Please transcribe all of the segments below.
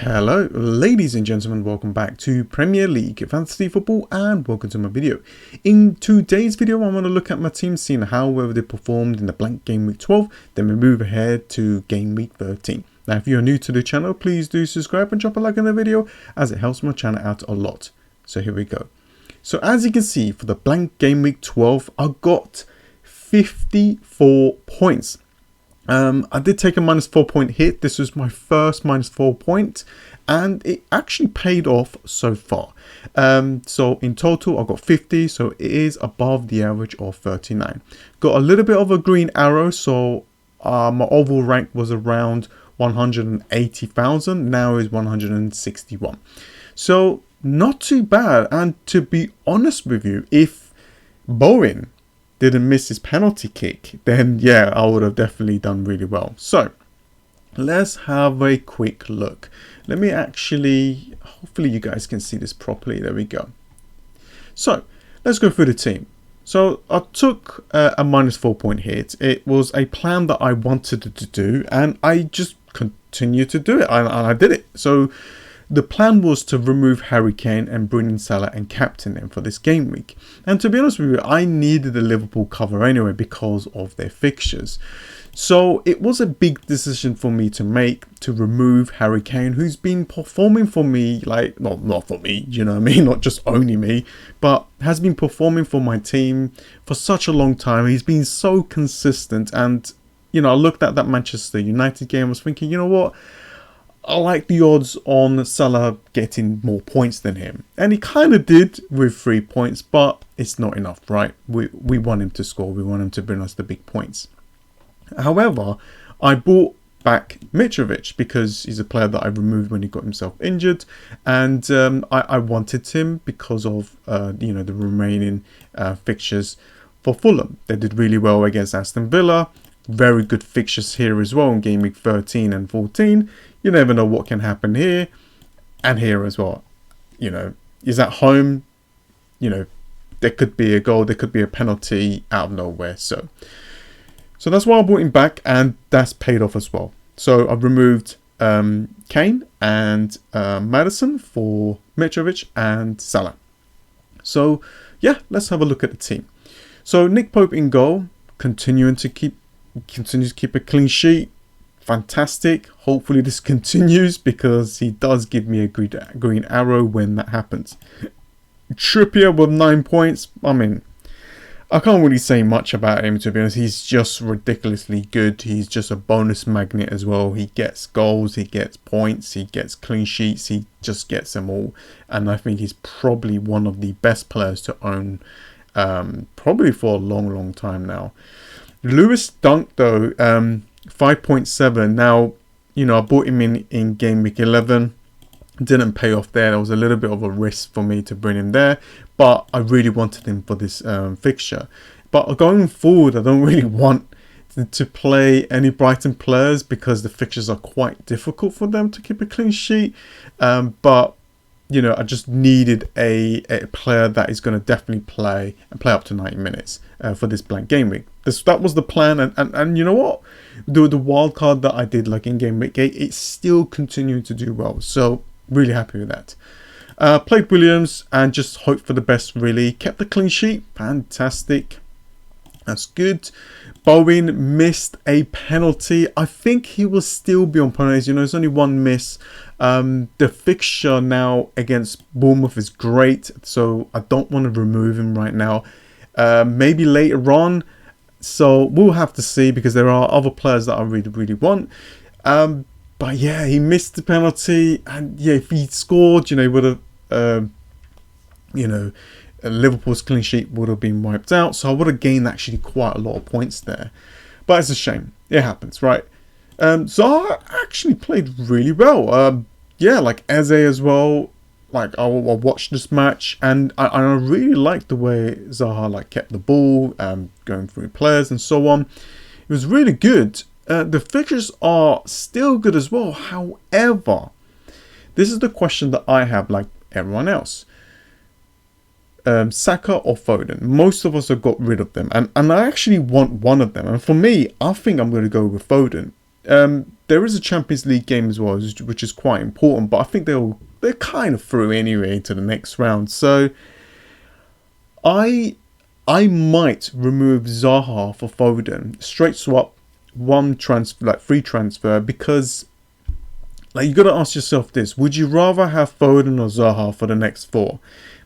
Hello ladies and gentlemen, welcome back to Premier League Fantasy Football and welcome to my video. In today's video I want to look at my team, seeing how well they performed in the blank game week 12, then we move ahead to game week 13. Now if you're new to the channel, please do subscribe and drop a like on the video as it helps my channel out a lot. So here we go. So as you can see, for the blank game week 12 I got 54 points. I did take a -4 point hit. This was my first -4 point and it actually paid off so far. So in total I got 50, so it is above the average of 39. Got a little bit of a green arrow, so my overall rank was around 180,000, now is 161. So not too bad, and to be honest with you, if Bowen didn't miss his penalty kick, then yeah, I would have definitely done really well. So let's have a quick look. Let me actually, hopefully you guys can see this properly. There we go. So let's go through the team. So I took a -4 point hit. It was a plan that I wanted to do and I just continued to do it, and I did it. So the plan was to remove Harry Kane and bring in Salah and captain them for this game week. And to be honest with you, I needed the Liverpool cover anyway because of their fixtures. So it was a big decision for me to make, to remove Harry Kane, who's been performing for me, like, not for me, you know what I mean, not just only me, but has been performing for my team for such a long time. He's been so consistent, and, you know, I looked at that Manchester United game, I was thinking, you know what, I like the odds on Salah getting more points than him. And he kind of did with 3 points, but it's not enough, right? We want him to score. We want him to bring us the big points. However, I brought back Mitrovic because he's a player that I removed when he got himself injured. And I wanted him because of, you know, the remaining fixtures for Fulham. They did really well against Aston Villa. Very good fixtures here as well in game week 13 and 14. You never know what can happen here and here as well. You know, he's at home. You know, there could be a goal, there could be a penalty out of nowhere. So that's why I brought him back, and that's paid off as well. So I've removed Kane and Maddison for Mitrovic and Salah. So yeah, let's have a look at the team. So Nick Pope in goal, continues to keep a clean sheet. Fantastic. Hopefully this continues because he does give me a green arrow when that happens. Trippier with 9 points. I mean, I can't really say much about him, to be honest. He's just ridiculously good. He's just a bonus magnet as well. He gets goals, he gets points, he gets clean sheets, he just gets them all. And I think he's probably one of the best players to own, probably for a long time now. Lewis Dunk though, 5.7. Now, you know, I bought him in game week 11. Didn't pay off there. There was a little bit of a risk for me to bring him there, but I really wanted him for this fixture. But going forward, I don't really want to play any Brighton players because the fixtures are quite difficult for them to keep a clean sheet. But you know, I just needed a player that is going to definitely play up to 90 minutes for this blank game week. That was the plan, and you know what? The wild card that I did like in game week 8, it's still continuing to do well. So really happy with that. Played Williams and just hope for the best, really. Kept the clean sheet. Fantastic. That's good. Bowen missed a penalty. I think he will still be on penalties. You know, it's only one miss. The fixture now against Bournemouth is great, so I don't want to remove him right now. Maybe later on. So we'll have to see, because there are other players that I really want. But yeah, he missed the penalty, and yeah, if he scored, you know, he would have, you know, Liverpool's clean sheet would have been wiped out. So I would have gained actually quite a lot of points there. But it's a shame. It happens, right? Zaha actually played really well. Yeah, like Eze as well. Like I watched this match, and I really liked the way Zaha like kept the ball, going through players and so on. It was really good. The fixtures are still good as well. However, this is the question that I have, like everyone else. Saka or Foden. Most of us have got rid of them, and I actually want one of them. And for me, I think I'm going to go with Foden. there is a Champions League game as well, which is quite important. But I think they're kind of through anyway to the next round. So I might remove Zaha for Foden, straight swap, free transfer, because like you got to ask yourself this: would you rather have Foden or Zaha for the next 4?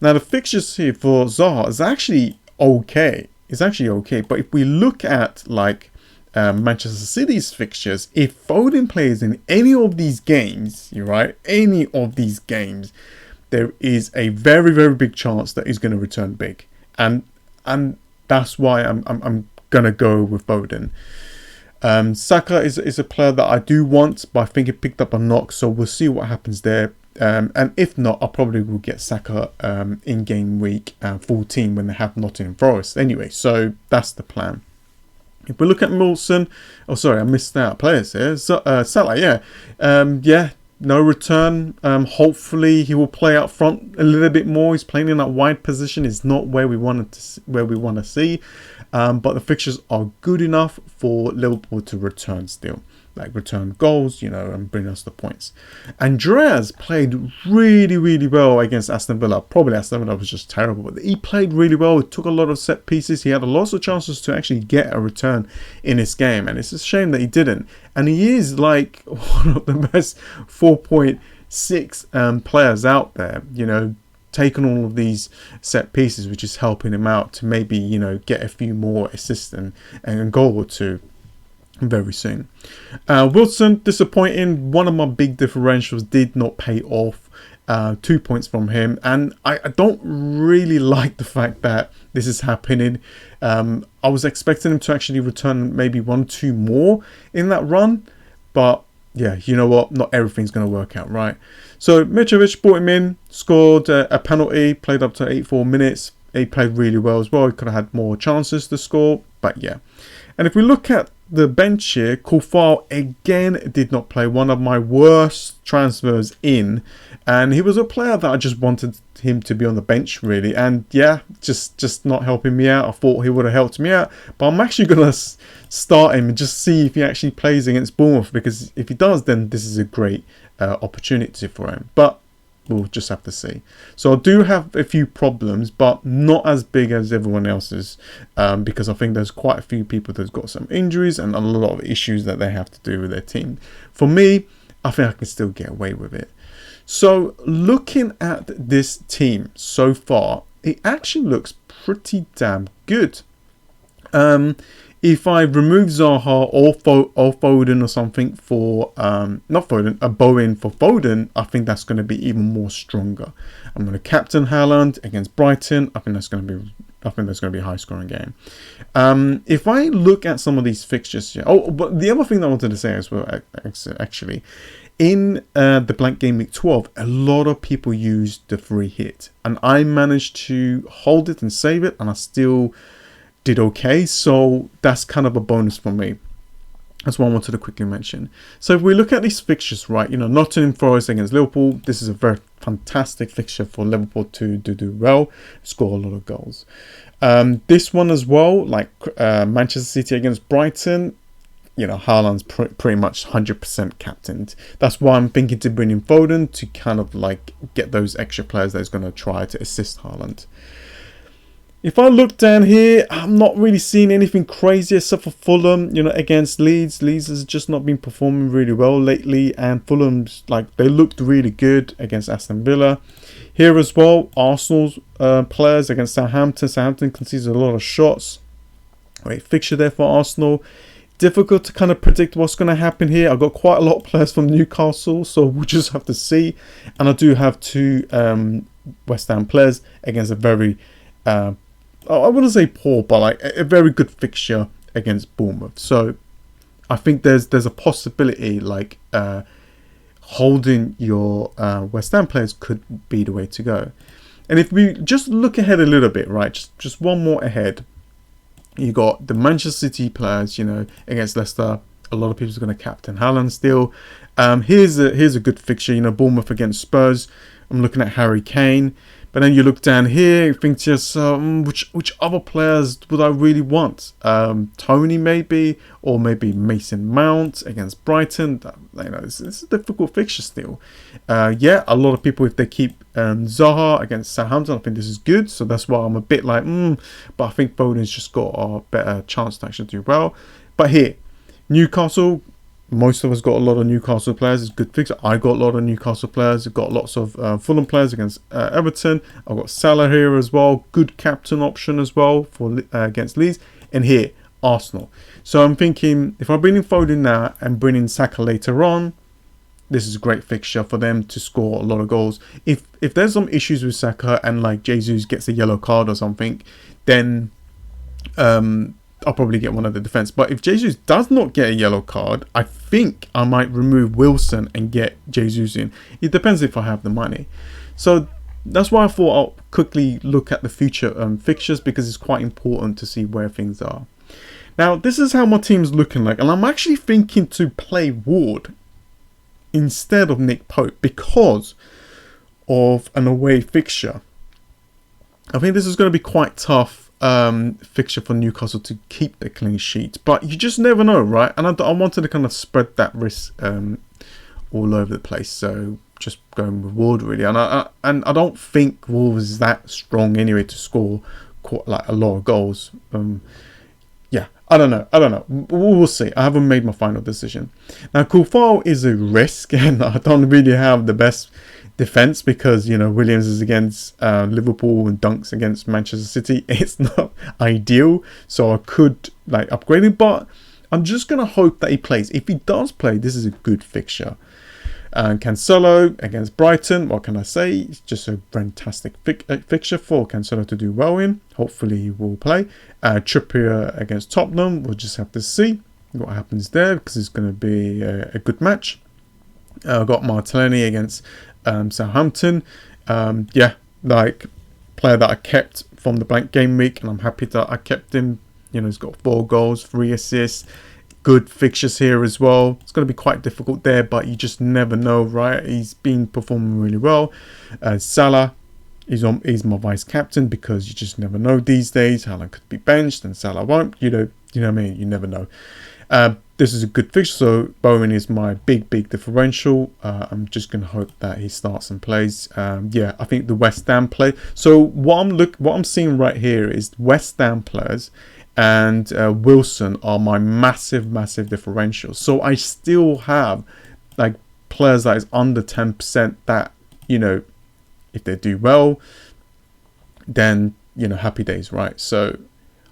Now the fixtures here for Zaha is actually okay. It's actually okay, but if we look at like Manchester City's fixtures, if Foden plays in any of these games, you're right, any of these games, there is a very, very big chance that he's going to return big, and that's why I'm gonna go with Foden. Saka is a player that I do want, but I think he picked up a knock, so we'll see what happens there. And if not, I probably will get Saka in game week 14 when they have Nottingham Forest anyway. So that's the plan. If we look at Wilson, oh sorry, I missed out players here. So, Salah, yeah, no return. Hopefully he will play up front a little bit more. He's playing in that wide position. It's not where we want to see. But the fixtures are good enough for Liverpool to return still. Like return goals, and bring us the points. Andreas played really, really well against Aston Villa. Probably Aston Villa was just terrible, but he played really well. He took a lot of set pieces. He had lots of chances to actually get a return in this game, and it's a shame that he didn't. And he is like one of the best 4.6 players out there. Taking all of these set pieces, which is helping him out to maybe get a few more assists and a goal or two very soon. Wilson, disappointing. One of my big differentials did not pay off. 2 points from him, and I don't really like the fact that this is happening. I was expecting him to actually return maybe 1-2 more in that run, but yeah, you know what? Not everything's going to work out, right? So Mitrovic brought him in, scored a penalty, played up to 84 minutes. He played really well as well. He could have had more chances to score, but yeah. And if we look at the bench here, Koufal again did not play. One of my worst transfers in, and he was a player that I just wanted him to be on the bench really, and yeah, just not helping me out. I thought he would have helped me out, but I'm actually gonna start him and just see if he actually plays against Bournemouth, because if he does, then this is a great opportunity for him, but we'll just have to see. So I do have a few problems, but not as big as everyone else's, because I think there's quite a few people that's got some injuries and a lot of issues that they have to do with their team. For me, I think I can still get away with it. So looking at this team so far, it actually looks pretty damn good. If I remove Zaha or Foden or something for, not Foden, a Bowen for Foden, I think that's going to be even more stronger. I'm going to captain Haaland against Brighton. I think that's going to be a high scoring game. If I look at some of these fixtures here, but the other thing that I wanted to say as well, actually, in the blank game week 12, a lot of people used the free hit, and I managed to hold it and save it, and I still did okay, so that's kind of a bonus for me. That's what I wanted to quickly mention. So if we look at these fixtures, right, Nottingham Forest against Liverpool, this is a very fantastic fixture for Liverpool to do well, score a lot of goals. This one as well, like Manchester City against Brighton, Haaland's pretty much 100% captained. That's why I'm thinking to bring in Foden to kind of like get those extra players that's going to try to assist Haaland. If I look down here, I'm not really seeing anything crazy except for Fulham, against Leeds. Leeds has just not been performing really well lately, and Fulham's they looked really good against Aston Villa. Here as well, Arsenal's players against Southampton. Southampton concedes a lot of shots. Great fixture there for Arsenal. Difficult to kind of predict what's going to happen here. I've got quite a lot of players from Newcastle, so we'll just have to see. And I do have 2 West Ham players against a very I wouldn't say poor, but a very good fixture against Bournemouth. So I think there's a possibility holding your West Ham players could be the way to go. And if we just look ahead a little bit, right, just one more ahead, you got the Manchester City players, against Leicester. A lot of people are going to captain Haaland still. Here's a good fixture, Bournemouth against Spurs. I'm looking at Harry Kane. But then you look down here, you think to yourself, which other players would I really want? Tony maybe, or maybe Mason Mount against Brighton. It's a difficult fixture still. Yeah, a lot of people, if they keep Zaha against Southampton, I think this is good. So that's why I'm a bit like, but I think Foden's just got a better chance to actually do well. But here, Newcastle. Most of us got a lot of Newcastle players. It's a good fixture. I got a lot of Newcastle players. I've got lots of Fulham players against Everton. I've got Salah here as well. Good captain option as well for against Leeds. And here, Arsenal. So I'm thinking, if I bring in Foden now and bring in Saka later on, this is a great fixture for them to score a lot of goals. If there's some issues with Saka and like Jesus gets a yellow card or something, then I'll probably get one of the defense. But if Jesus does not get a yellow card, I think I might remove Wilson and get Jesus in. It depends if I have the money. So that's why I thought I'll quickly look at the future fixtures, because it's quite important to see where things are. Now, this is how my team's looking like. And I'm actually thinking to play Ward instead of Nick Pope because of an away fixture. I think this is going to be quite tough fixture for Newcastle to keep the clean sheet, but you just never know, right? And I wanted to kind of spread that risk all over the place, so just going with Ward really. And I don't think Wolves is that strong anyway to score quite like a lot of goals. Yeah, I don't know. We'll see. I haven't made my final decision. Now, Kufal is a risk, and I don't really have the best defense because, you know, Williams is against Liverpool and Dunks against Manchester City. It's not ideal, so I could like upgrade him, but I'm just gonna hope that he plays. If he does play, this is a good fixture. Cancelo against Brighton, what can I say? It's just a fantastic fixture for Cancelo to do well in. Hopefully he will play. Trippier against Tottenham, we'll just have to see what happens there, because it's going to be a good match. I've got Martinelli against Southampton. Yeah, like player that I kept from the blank game week, and I'm happy that I kept him. You know, he's got 4 goals, 3 assists. Good fixtures here as well. It's going to be quite difficult there, but you just never know, right? He's been performing really well. Salah is my vice captain, because you just never know these days. Haaland could be benched and Salah won't. You know what I mean? You never know. This is a good fixture. So Bowen is my big differential. I'm just going to hope that he starts and plays. Yeah, I think the West Ham play. So what I'm seeing right here is West Ham players and Wilson are my massive differential. So I still have like players that is under 10% that, you know, if they do well, then, you know, happy days, right? So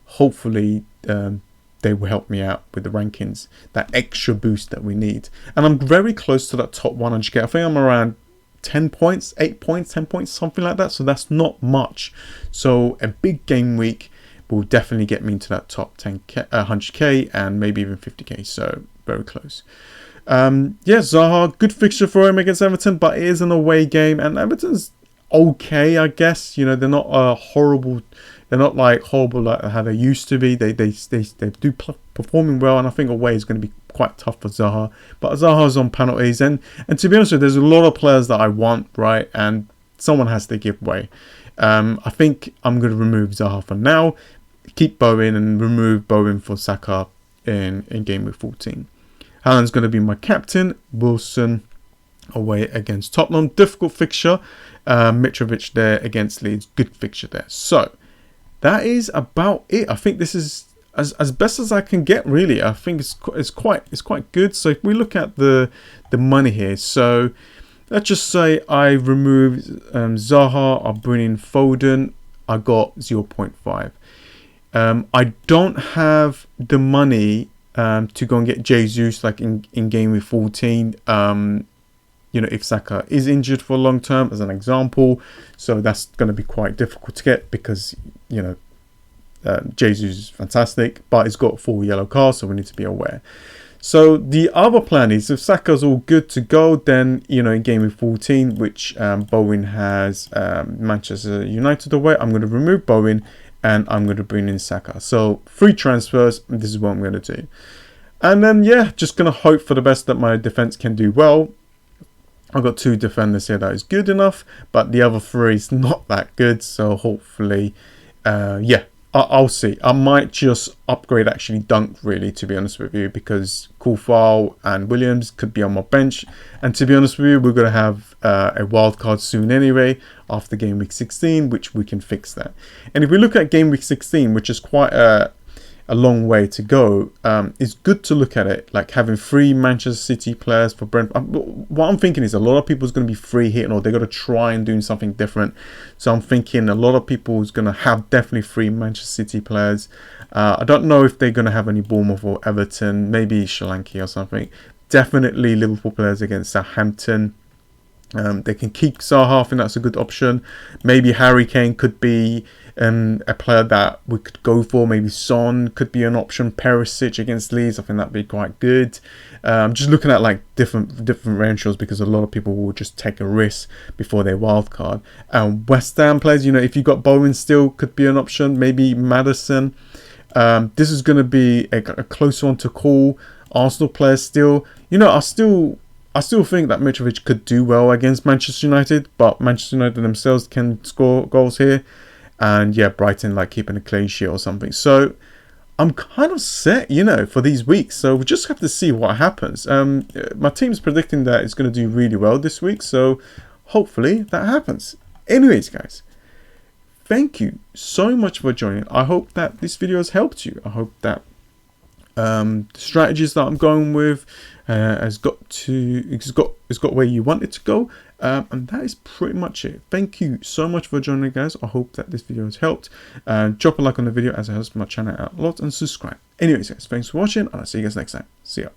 hopefully they will help me out with the rankings, that extra boost that we need. And I'm very close to that top 100k. I think I'm around 10 points, 8 points, 10 points, something like that. So that's not much. So a big game week will definitely get me into that top 10k, 100k, and maybe even 50k. So very close. Yeah, Zaha, good fixture for him against Everton, but it is an away game, and Everton's okay, I guess. You know, they're not horrible. They're not like horrible like how they used to be. They do performing well, and I think away is going to be quite tough for Zaha. But Zaha's on penalties, and to be honest with you, there's a lot of players that I want, right? And someone has to give way. I think I'm going to remove Zaha for now. Keep Bowen and remove Bowen for Saka in game week 14. Haaland's going to be my captain. Wilson away against Tottenham. Difficult fixture. Mitrovic there against Leeds. Good fixture there. So that is about it. I think this is as best as I can get, really. I think it's quite good. So if we look at the money here, so let's just say I remove Zaha. I bring in Foden. I got 0.5. I don't have the money to go and get Jesus like in game week 14. You know, if Saka is injured for a long term, as an example, so that's going to be quite difficult to get, because, you know, Jesus is fantastic, but he's got 4 yellow cards, so we need to be aware. So the other plan is, if Saka's all good to go, then, you know, in game week 14, which Bowen has Manchester United away, I'm going to remove Bowen and I'm going to bring in Saka. So 3 transfers, and this is what I'm going to do. And then, yeah, just going to hope for the best that my defense can do well. I've got 2 defenders here that is good enough, but the other 3 is not that good. So hopefully, yeah, I'll see. I might just upgrade actually Dunk, really, to be honest with you, because Kulfal and Williams could be on my bench. And to be honest with you, we're going to have a wild card soon anyway, after game week 16, which we can fix that. And if we look at game week 16, which is quite a long way to go, it's good to look at it like having 3 Manchester City players for Brentford. What I'm thinking is a lot of people is going to be free hitting, or they're going to try and do something different. So I'm thinking a lot of people is going to have definitely 3 Manchester City players. I don't know if they're going to have any Bournemouth or Everton, maybe Sri Lanka or something. Definitely Liverpool players against Southampton. They can keep Zaha, I think that's a good option. Maybe Harry Kane could be a player that we could go for. Maybe Son could be an option. Perisic against Leeds, I think that'd be quite good. Just looking at like different ratios, because a lot of people will just take a risk before their wild card. West Ham players, you know, if you got Bowen still, could be an option. Maybe Maddison. This is going to be a close one to call. Arsenal players still, you know, I still think that Mitrovic could do well against Manchester United, but Manchester United themselves can score goals here. And yeah, Brighton like keeping a clean sheet or something. So I'm kind of set, you know, for these weeks. So we just have to see what happens. My team's predicting that it's going to do really well this week. So hopefully that happens. Anyways, guys, thank you so much for joining. I hope that this video has helped you. I hope that the strategies that I'm going with it's got where you want it to go, and that is pretty much it. Thank you so much for joining, guys. I hope that this video has helped. Drop a like on the video, as it helps my channel out a lot, and subscribe. Anyways, guys, thanks for watching, and I'll see you guys next time. See ya.